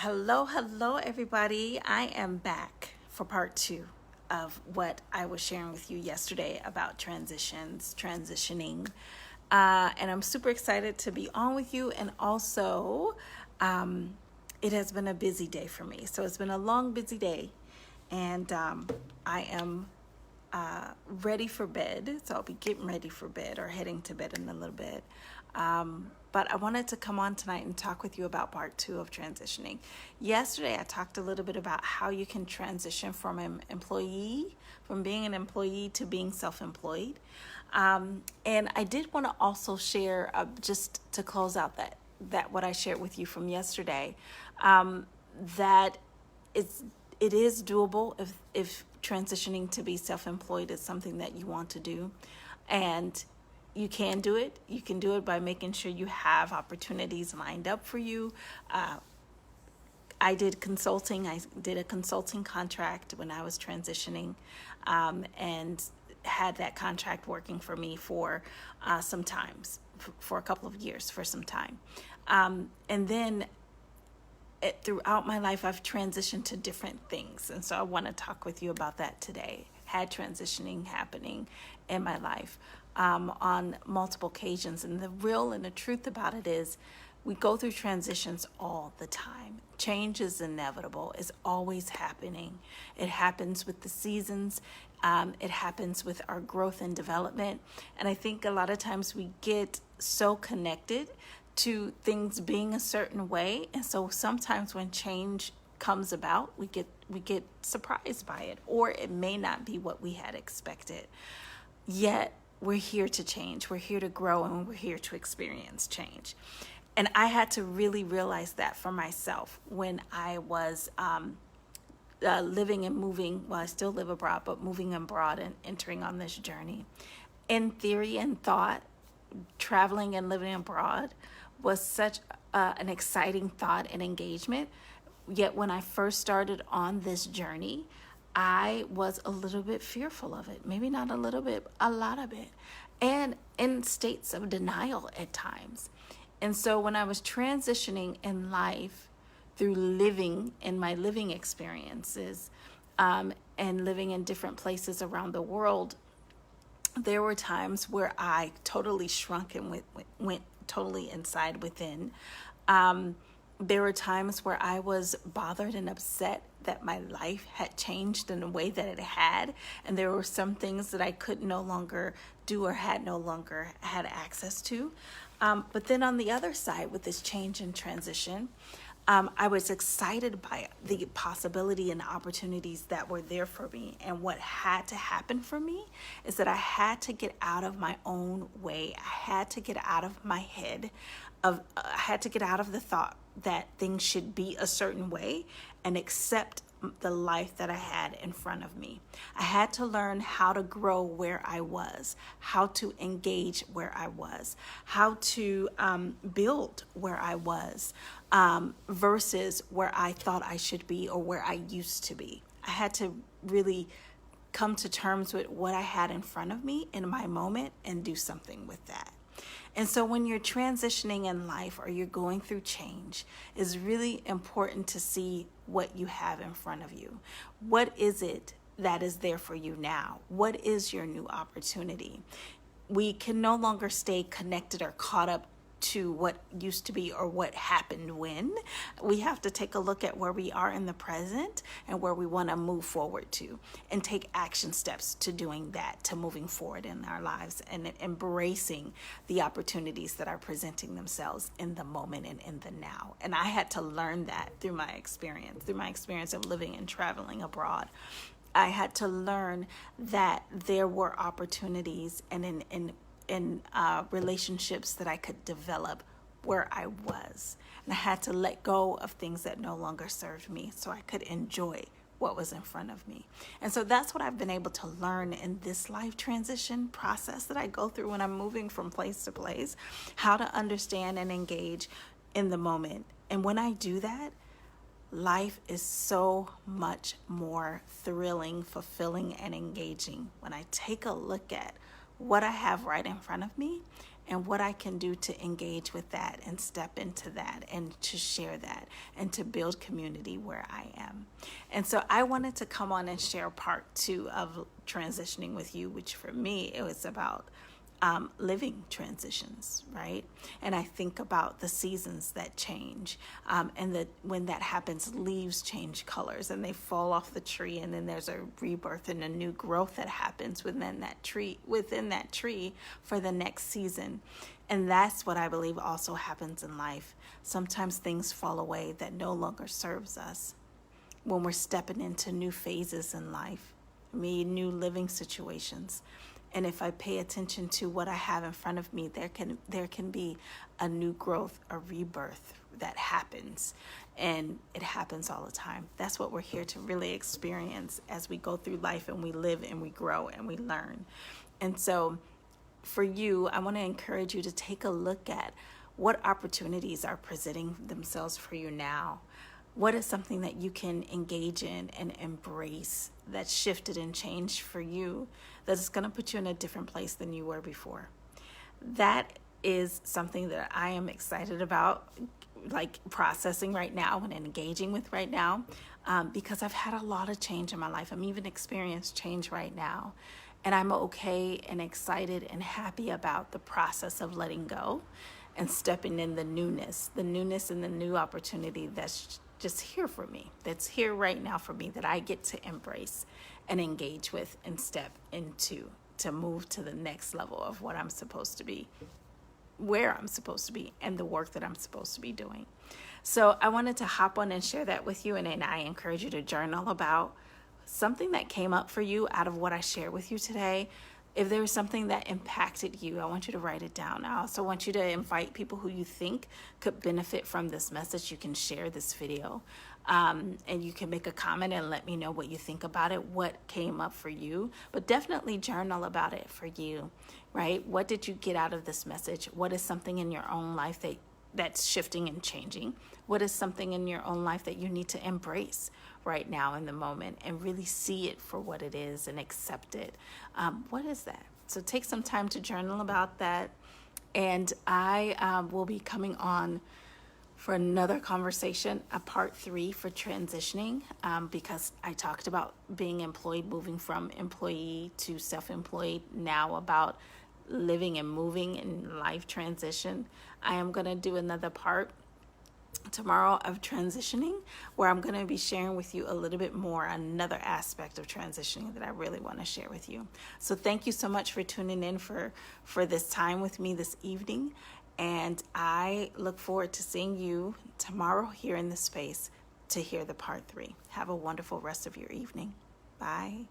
Hello, everybody. I am back for part two of what I was sharing with you yesterday about transitioning. And I'm super excited to be on with you. And also, it has been a busy day for me. So it's been a long, busy day. And I am ready for bed. So I'll be getting ready for bed or heading to bed in a little bit. But I wanted to come on tonight and talk with you about part two of transitioning. Yesterday, I talked a little bit about how you can transition from being an employee to being self-employed. And I did want to also share, just to close out that what I shared with you from yesterday, that it is doable if transitioning to be self-employed is something that you want to do. And you can do it. You can do it by making sure you have opportunities lined up for you. I did consulting. I did a consulting contract when I was transitioning, and had that contract working for me for some times, for a couple of years, for some time. And then throughout my life, I've transitioned to different things. And so I want to talk with you about that today. Had transitioning happening in my life on multiple occasions. And the real and the truth about it is we go through transitions all the time. Change is inevitable. It's always happening. It happens with the seasons. It happens with our growth and development. And I think a lot of times we get so connected to things being a certain way. And so sometimes when change comes about, we get surprised by it, or it may not be what we had expected. Yet we're here to change. We're here to grow, and we're here to experience change. And I had to really realize that for myself when I was living and moving. Well, I still live abroad, but moving abroad and entering on this journey. In theory and thought, traveling and living abroad was such an exciting thought and engagement. Yet when I first started on this journey, I was a little bit fearful of it. Maybe not a little bit, a lot of it. And in states of denial at times. And so when I was transitioning in life through living in my living experiences, and living in different places around the world, there were times where I totally shrunk and went totally inside within. There were times where I was bothered and upset that my life had changed in a way that it had. And there were some things that I could no longer do or had no longer had access to. But then on the other side, with this change and transition, I was excited by the possibility and the opportunities that were there for me. And what had to happen for me is that I had to get out of my own way. I had to get out of my head. I had to get out of the thought that things should be a certain way and accept the life that I had in front of me. I had to learn how to grow where I was, how to engage where I was, how to build where I was, versus where I thought I should be or where I used to be. I had to really come to terms with what I had in front of me in my moment and do something with that. And so when you're transitioning in life or you're going through change, it's really important to see what you have in front of you. What is it that is there for you now? What is your new opportunity? We can no longer stay connected or caught up to what used to be or what happened when. We have to take a look at where we are in the present and where we want to move forward to, and take action steps to doing that, to moving forward in our lives and embracing the opportunities that are presenting themselves in the moment and in the now. And I had to learn that through my experience of living and traveling abroad. I had to learn that there were opportunities and in relationships that I could develop where I was. And I had to let go of things that no longer served me so I could enjoy what was in front of me. And so that's what I've been able to learn in this life transition process that I go through when I'm moving from place to place, how to understand and engage in the moment. And when I do that, life is so much more thrilling, fulfilling, and engaging when I take a look at what I have right in front of me and what I can do to engage with that and step into that and to share that and to build community where I am. And so I wanted to come on and share part 2 of transitioning with you, which for me, it was about living transitions, right? And I think about the seasons that change, and that when that happens, leaves change colors and they fall off the tree, and then there's a rebirth and a new growth that happens within that tree for the next season. And that's what I believe also happens in life. Sometimes things fall away that no longer serves us when we're stepping into new phases in life, new living situations. And if I pay attention to what I have in front of me, there can be a new growth, a rebirth that happens. And it happens all the time. That's what we're here to really experience as we go through life and we live and we grow and we learn. And so for you, I want to encourage you to take a look at what opportunities are presenting themselves for you now. What is something that you can engage in and embrace that's shifted and changed for you, that's going to put you in a different place than you were before? That is something that I am excited about, like processing right now and engaging with right now, because I've had a lot of change in my life. I'm even experiencing change right now. And I'm okay and excited and happy about the process of letting go and stepping in the newness and the new opportunity that's just here for me, that's here right now for me, that I get to embrace and engage with and step into, to move to the next level of what I'm supposed to be, where I'm supposed to be, and the work that I'm supposed to be doing. So I wanted to hop on and share that with you, and then I encourage you to journal about something that came up for you out of what I shared with you today. If there was something that impacted you, I want you to write it down. I also want you to invite people who you think could benefit from this message. You can share this video, and you can make a comment and let me know what you think about it, what came up for you. But definitely journal about it for you, right? What did you get out of this message? What is something in your own life that's shifting and changing? What is something in your own life that you need to embrace right now in the moment and really see it for what it is and accept it? What is that? So take some time to journal about that. And I will be coming on for another conversation, a part 3 for transitioning, because I talked about being employed, moving from employee to self-employed, now about living and moving in life transition. I am going to do another part tomorrow of transitioning, where I'm going to be sharing with you a little bit more, another aspect of transitioning that I really want to share with you. So thank you so much for tuning in for this time with me this evening. And I look forward to seeing you tomorrow here in the space to hear the part 3. Have a wonderful rest of your evening. Bye.